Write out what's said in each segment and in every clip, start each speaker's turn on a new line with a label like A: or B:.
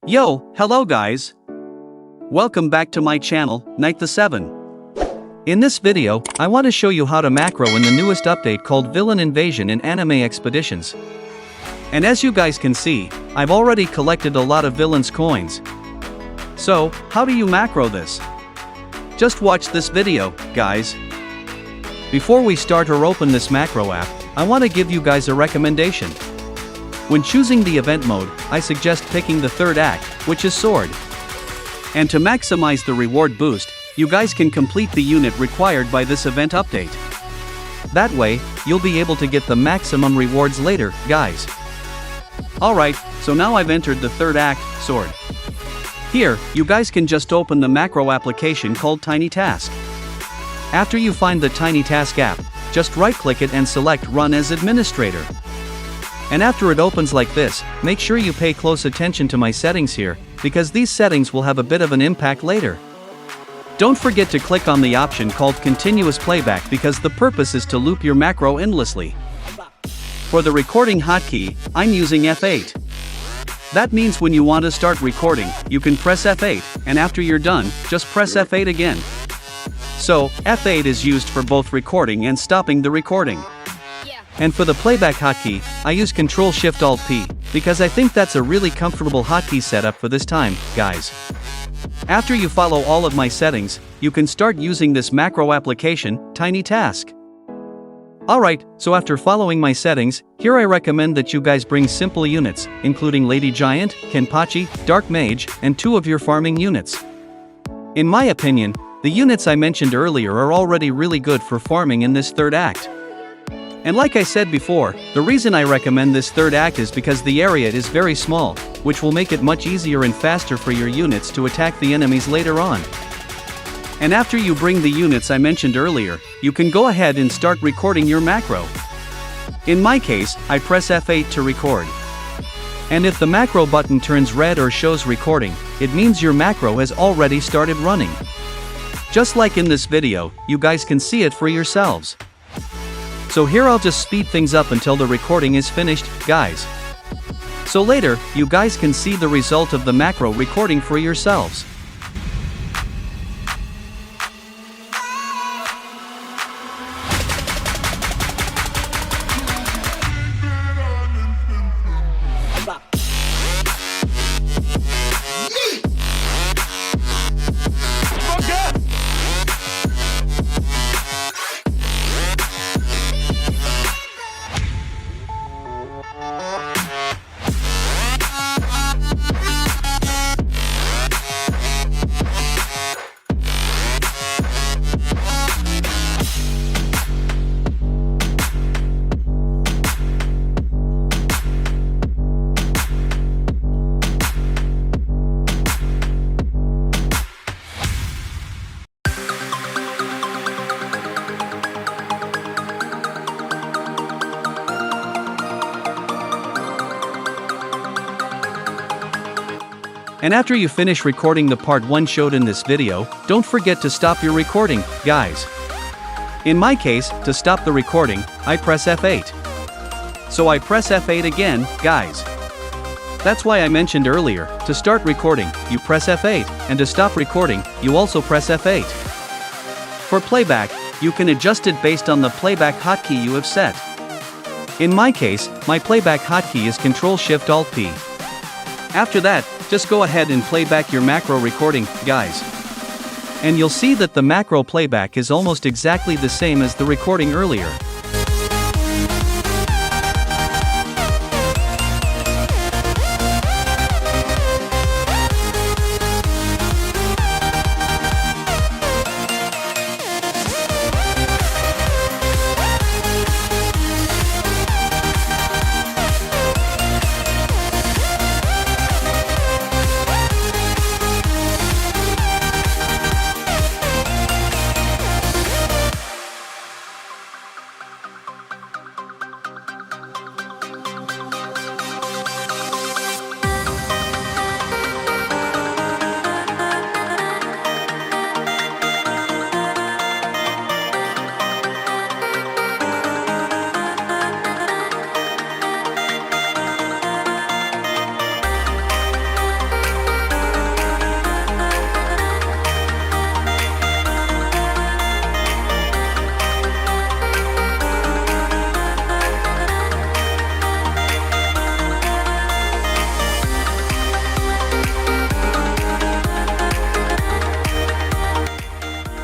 A: Yo, hello guys! Welcome back to my channel, NightTheSeven. In this video, I want to show you how to macro in the newest update called Villain Invasion in Anime Expeditions. And as you guys can see, I've already collected a lot of villains coins. So, how do you macro this? Just watch this video, guys. Before we start or open this macro app, I want to give you guys a recommendation. When choosing the event mode, I suggest picking the third act, which is Sword. And to maximize the reward boost, you guys can complete the unit required by this event update. That way, you'll be able to get the maximum rewards later, guys. Alright, so now I've entered the third act, Sword. Here, you guys can just open the macro application called TinyTask. After you find the TinyTask app, just right-click it and select Run as Administrator. And after it opens like this, make sure you pay close attention to my settings here, because these settings will have a bit of an impact later. Don't forget to click on the option called Continuous Playback because the purpose is to loop your macro endlessly. For the recording hotkey, I'm using F8. That means when you want to start recording, you can press F8, and after you're done, just press F8 again. So, F8 is used for both recording and stopping the recording. And for the playback hotkey, I use Ctrl-Shift-Alt-P, because I think that's a really comfortable hotkey setup for this time, guys. After you follow all of my settings, you can start using this macro application, TinyTask. Alright, so after following my settings, here I recommend that you guys bring simple units, including Lady Giant, Kenpachi, Dark Mage, and 2 of your farming units. In my opinion, the units I mentioned earlier are already really good for farming in this third act. And like I said before, the reason I recommend this third act is because the area is very small, which will make it much easier and faster for your units to attack the enemies later on. And after you bring the units I mentioned earlier, you can go ahead and start recording your macro. In my case, I press F8 to record. And if the macro button turns red or shows recording, it means your macro has already started running. Just like in this video, you guys can see it for yourselves. So here I'll just speed things up until the recording is finished, guys. So later, you guys can see the result of the macro recording for yourselves. And after you finish recording the part 1 showed in this video, don't forget to stop your recording, guys. In my case, to stop the recording, I press F8. So I press F8 again, guys. That's why I mentioned earlier, to start recording, you press F8, and to stop recording, you also press F8. For playback, you can adjust it based on the playback hotkey you have set. In my case, my playback hotkey is Ctrl-Shift-Alt-P. After that, just go ahead and play back your macro recording, guys. And you'll see that the macro playback is almost exactly the same as the recording earlier.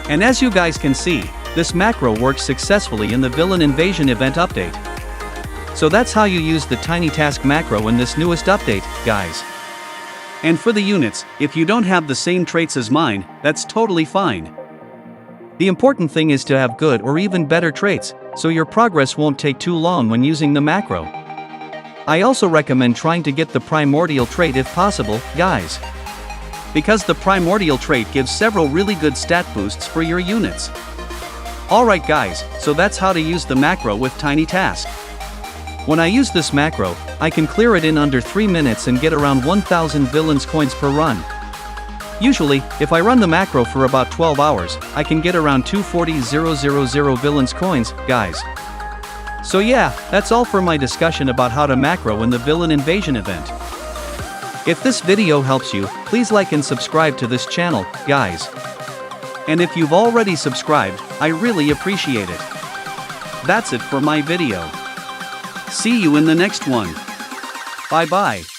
A: And as you guys can see, this macro works successfully in the Villain Invasion event update. So that's how you use the TinyTask Macro in this newest update, guys. And for the units, if you don't have the same traits as mine, that's totally fine. The important thing is to have good or even better traits, so your progress won't take too long when using the macro. I also recommend trying to get the primordial trait if possible, guys. Because the primordial trait gives several really good stat boosts for your units. Alright guys, so that's how to use the macro with TinyTask. When I use this macro, I can clear it in under 3 minutes and get around 1000 villains coins per run. Usually, if I run the macro for about 12 hours, I can get around 240,000 villains coins, guys. So yeah, that's all for my discussion about how to macro in the Villain Invasion event. If this video helps you, please like and subscribe to this channel, guys. And if you've already subscribed, I really appreciate it. That's it for my video. See you in the next one. Bye bye.